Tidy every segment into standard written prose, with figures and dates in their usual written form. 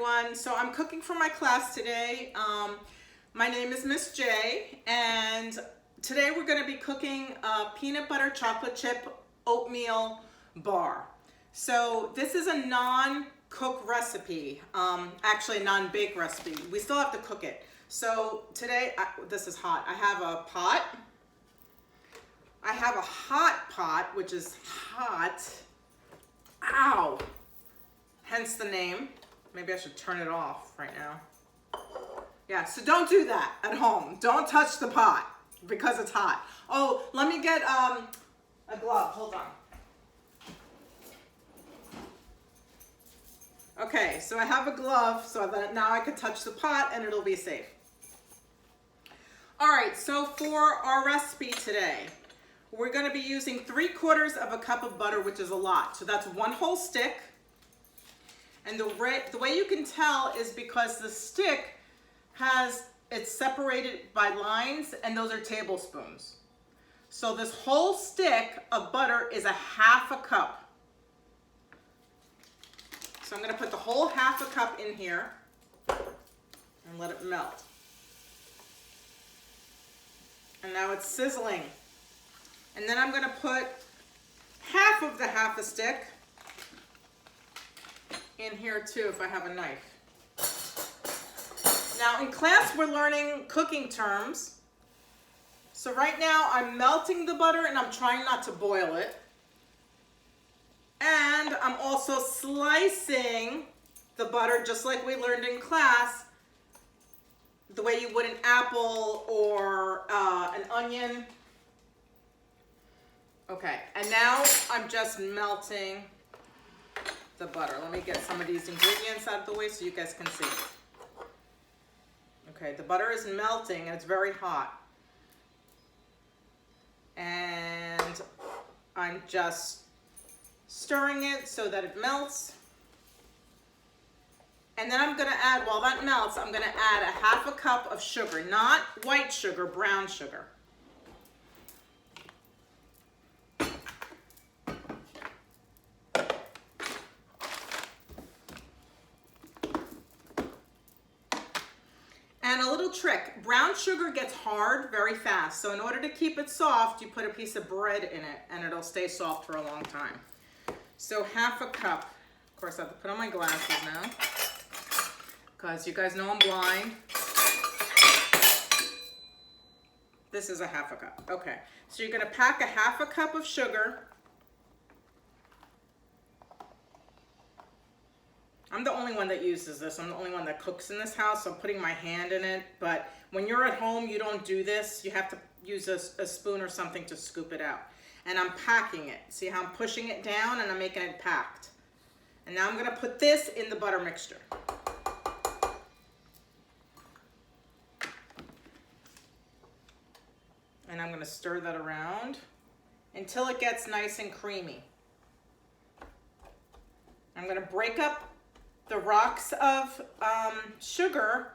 everyone. So I'm cooking for my class today. My name is Miss J, and today we're going to be cooking a peanut butter chocolate chip oatmeal bar. So this is a non-cook recipe, actually a non-bake recipe. We still have to cook it. So today, this is hot. I have a pot. I have a hot pot, which is hot. Ow! Hence the name. Maybe I should turn it off right now. Yeah, so don't do that at home. Don't touch the pot because it's hot. Oh, let me get a glove. Hold on. Okay, so I have a glove so that now I can touch the pot and it'll be safe. All right, so for our recipe today, we're going to be using 3/4 of a cup of butter, which is a lot. So that's 1 whole stick. And the way you can tell is because the stick it's separated by lines, and those are tablespoons. So this whole stick of butter is 1/2 cup. So I'm going to put the whole 1/2 cup in here and let it melt. And now it's sizzling. And then I'm going to put half of the 1/2 stick in here too, if I have a knife. Now in class we're learning cooking terms. So right now I'm melting the butter and I'm trying not to boil it. And I'm also slicing the butter just like we learned in class, the way you would an apple or an onion. Okay, and now I'm just melting the butter. Let me get some of these ingredients out of the way so you guys can see. Okay, the butter is melting and it's very hot. And I'm just stirring it so that it melts. And then I'm gonna add, while that melts, I'm gonna add 1/2 cup of sugar, not white sugar, brown sugar. And a little trick, brown sugar gets hard very fast. So in order to keep it soft, you put a piece of bread in it and it'll stay soft for a long time. So 1/2 cup. Of course, I have to put on my glasses now because you guys know I'm blind. This is 1/2 cup. Okay, so you're gonna pack 1/2 cup of sugar. I'm the only one that uses this. I'm the only one that cooks in this house, so I'm putting my hand in it. But when you're at home, you don't do this. You have to use a spoon or something to scoop it out. And I'm packing it. See how I'm pushing it down and I'm making it packed. And now I'm gonna put this in the butter mixture. And I'm gonna stir that around until it gets nice and creamy. I'm gonna break up the rocks of sugar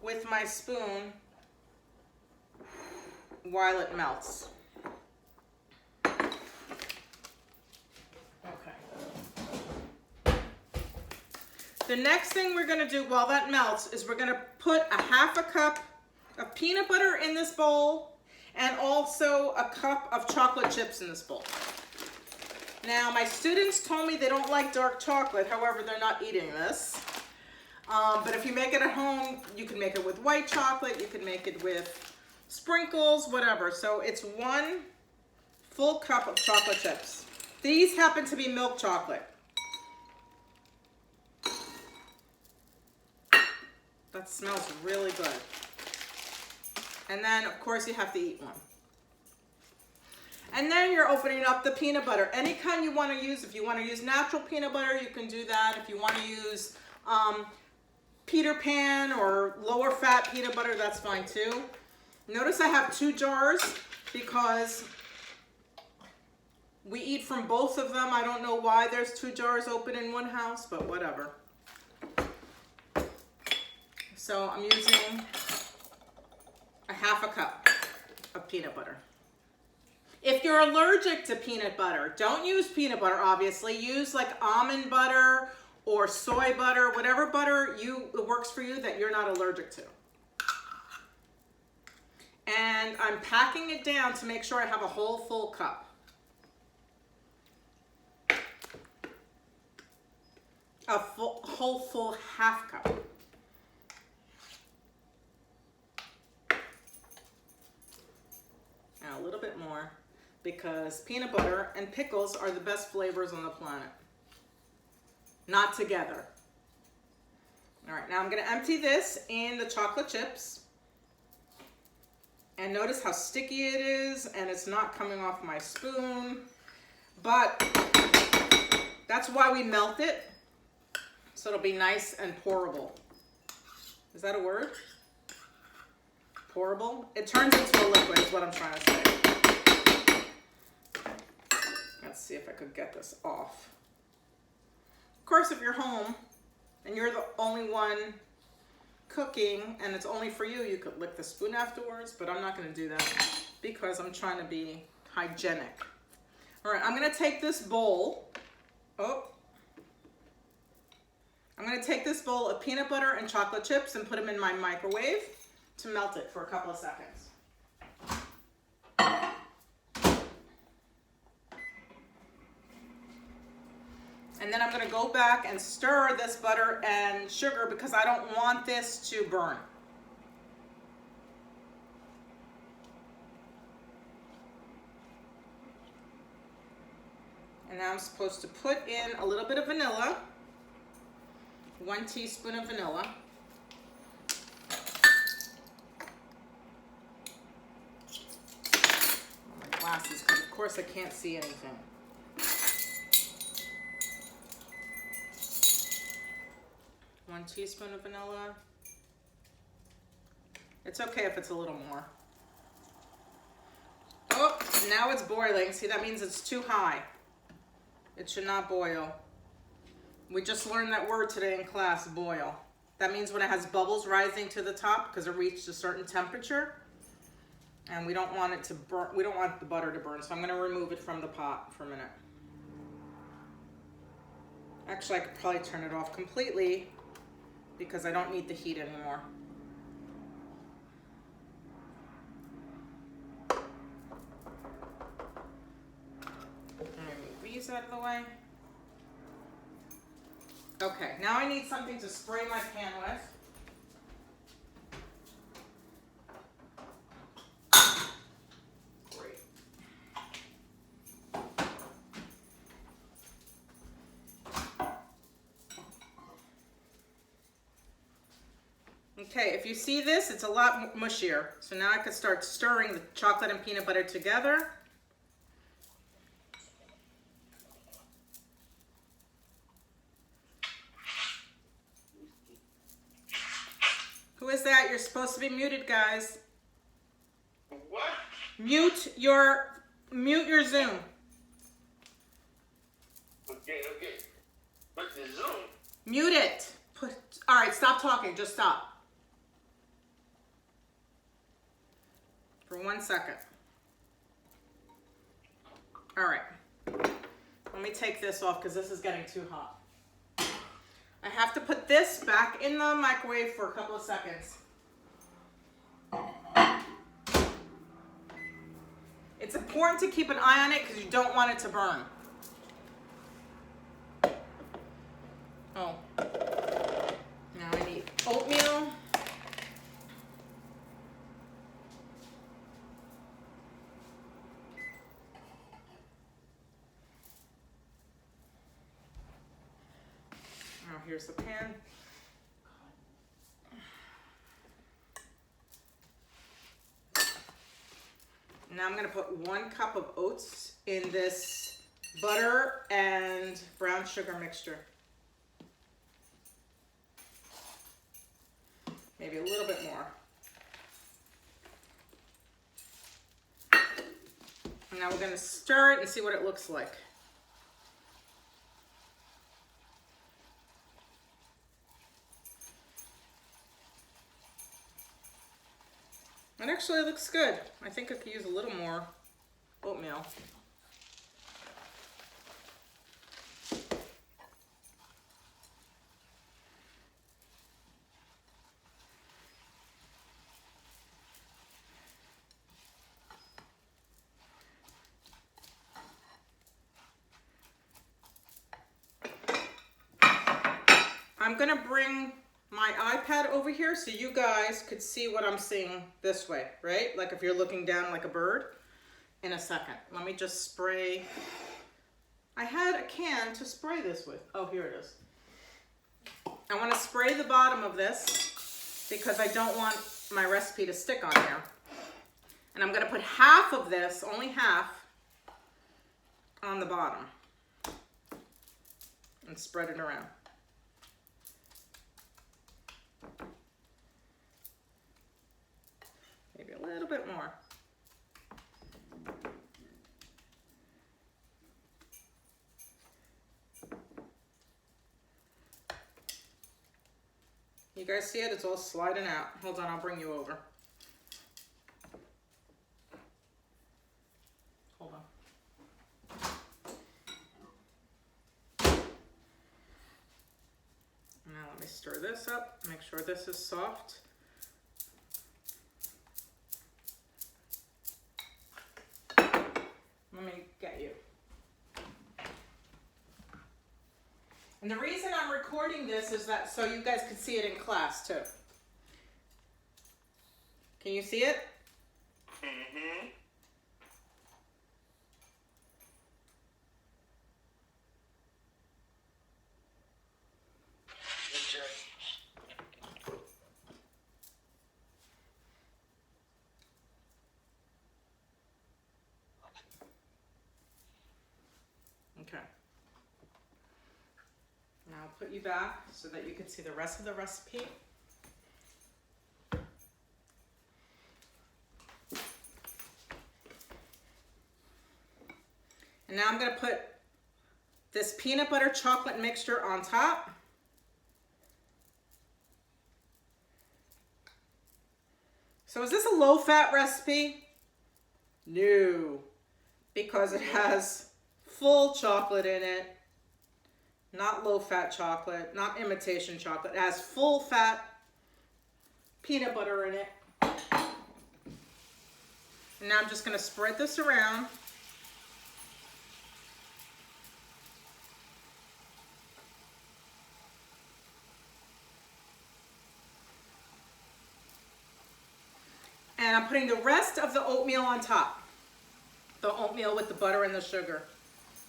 with my spoon while it melts. Okay. The next thing we're gonna do while that melts is we're gonna put 1/2 cup of peanut butter in this bowl and also a cup of chocolate chips in this bowl. Now, my students told me they don't like dark chocolate, however, they're not eating this. But if you make it at home, you can make it with white chocolate, you can make it with sprinkles, whatever. So it's 1 full cup of chocolate chips. These happen to be milk chocolate. That smells really good. And then, of course, you have to eat one. And then you're opening up the peanut butter. Any kind you want to use. If you want to use natural peanut butter, you can do that. If you want to use Peter Pan or lower fat peanut butter, that's fine too. Notice I have 2 jars because we eat from both of them. I don't know why there's 2 jars open in one house, but whatever. So I'm using 1/2 cup of peanut butter. If you're allergic to peanut butter, don't use peanut butter, obviously. Use like almond butter or soy butter, whatever butter works for you that you're not allergic to. And I'm packing it down to make sure I have a whole full cup. A whole full half cup. And a little bit more, because peanut butter and pickles are the best flavors on the planet. Not together. All right, now I'm gonna empty this in the chocolate chips. And notice how sticky it is, and it's not coming off my spoon. But that's why we melt it, so it'll be nice and pourable. Is that a word? Pourable? It turns into a liquid is what I'm trying to say. Let's see if I could get this off. Of course, if you're home and you're the only one cooking and it's only for you, you could lick the spoon afterwards, but I'm not going to do that because I'm trying to be hygienic. All right, I'm going to take this bowl. I'm going to take this bowl of peanut butter and chocolate chips and put them in my microwave to melt it for a couple of seconds. And then I'm going to go back and stir this butter and sugar because I don't want this to burn. And now I'm supposed to put in a little bit of vanilla, 1 teaspoon of vanilla. My glasses, because of course I can't see anything. One teaspoon of vanilla. It's okay if it's a little more. Oh, now it's boiling. See, that means it's too high. It should not boil. We just learned that word today in class, boil. That means when it has bubbles rising to the top because it reached a certain temperature. And we don't want it to burn. We don't want the butter to burn, so I'm going to remove it from the pot for a minute. Actually, I could probably turn it off completely because I don't need the heat anymore. Let me move these out of the way. Okay, now I need something to spray my pan with. Great. Okay, if you see this, it's a lot mushier. So now I could start stirring the chocolate and peanut butter together. Who is that? You're supposed to be muted, guys. What? Mute your Zoom. Okay. But the Zoom? Mute it. All right, stop talking. Just stop. For 1 second. All right. Let me take this off because this is getting too hot. I have to put this back in the microwave for a couple of seconds. It's important to keep an eye on it because you don't want it to burn. Oh. Now I need oatmeal. Now here's the pan. Now I'm going to put 1 cup of oats in this butter and brown sugar mixture. Maybe a little bit more. And now we're going to stir it and see what it looks like. It actually looks good. I think I could use a little more oatmeal. I'm gonna bring my iPad over here so you guys could see what I'm seeing this way, right? Like if you're looking down like a bird. In a second. Let me just spray. I had a can to spray this with. Oh, here it is. I want to spray the bottom of this because I don't want my recipe to stick on there. And I'm going to put half of this, only half, on the bottom and spread it around. Maybe a little bit more. You guys see it? It's all sliding out. Hold on, I'll bring you over. Hold on. Now let me stir this up. Make sure this is soft. Let me get you. And the reason I'm recording this is that so you guys can see it in class too. Can you see it? Mm-hmm. Okay. Now I'll put you back so that you can see the rest of the recipe. And now I'm going to put this peanut butter chocolate mixture on top. So is this a low-fat recipe? No, because it has full chocolate in it. Not low-fat chocolate, not imitation chocolate. It has full-fat peanut butter in it. And now I'm just going to spread this around. And I'm putting the rest of the oatmeal on top. The oatmeal with the butter and the sugar.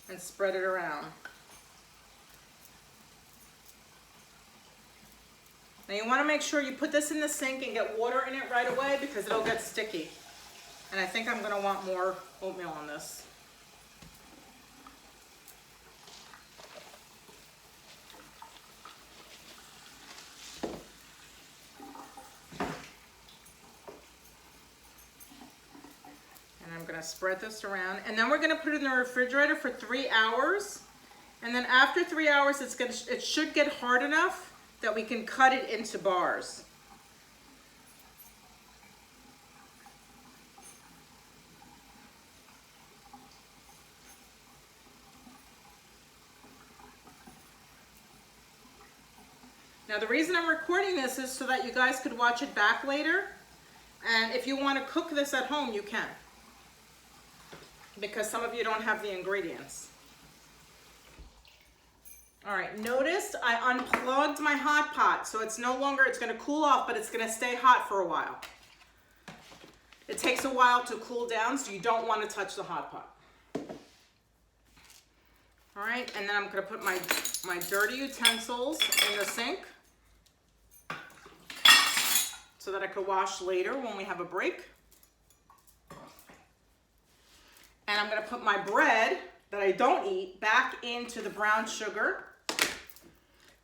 And spread it around. Now you want to make sure you put this in the sink and get water in it right away because it'll get sticky. And I think I'm going to want more oatmeal on this. And I'm going to spread this around. And then we're going to put it in the refrigerator for 3 hours. And then after 3 hours, it should get hard enough that we can cut it into bars. Now the reason I'm recording this is so that you guys could watch it back later. And if you want to cook this at home, you can. Because some of you don't have the ingredients. All right, notice I unplugged my hot pot, so it's no longer, it's gonna cool off, but it's gonna stay hot for a while. It takes a while to cool down, so you don't wanna touch the hot pot. All right, and then I'm gonna put my dirty utensils in the sink so that I could wash later when we have a break. And I'm gonna put my bread that I don't eat back into the brown sugar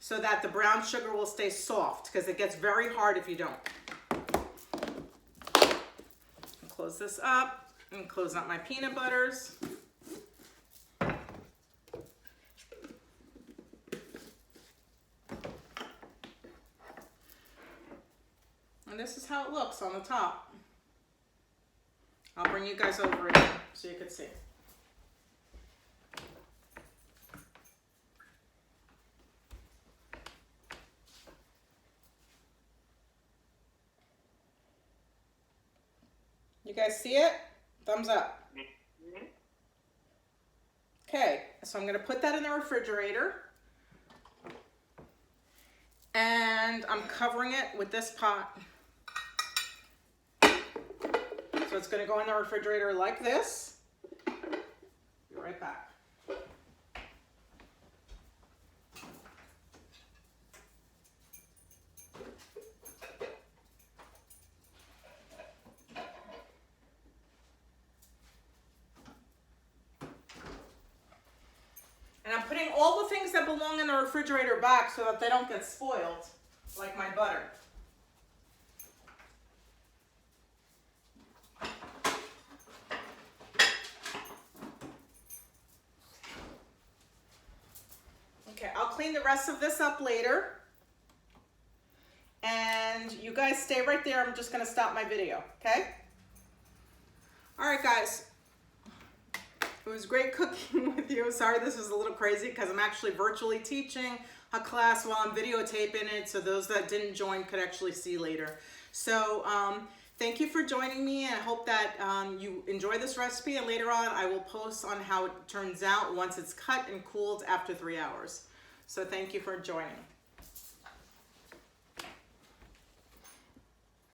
so that the brown sugar will stay soft because it gets very hard if you don't. And close this up and close out my peanut butters. And this is how it looks on the top. I'll bring you guys over again so you can see. You guys see it? Thumbs up. Okay, so I'm going to put that in the refrigerator. and I'm covering it with this pot. So it's gonna go in the refrigerator like this. Be right back. And I'm putting all the things that belong in the refrigerator back so that they don't get spoiled, like my butter. Okay, I'll clean the rest of this up later. And you guys stay right there. I'm just gonna stop my video, okay? All right, guys. It was great cooking with you. Sorry this was a little crazy because I'm actually virtually teaching a class while I'm videotaping it, so those that didn't join could actually see later. So thank you for joining me, and I hope that you enjoy this recipe, and later on I will post on how it turns out once it's cut and cooled after 3 hours. So thank you for joining.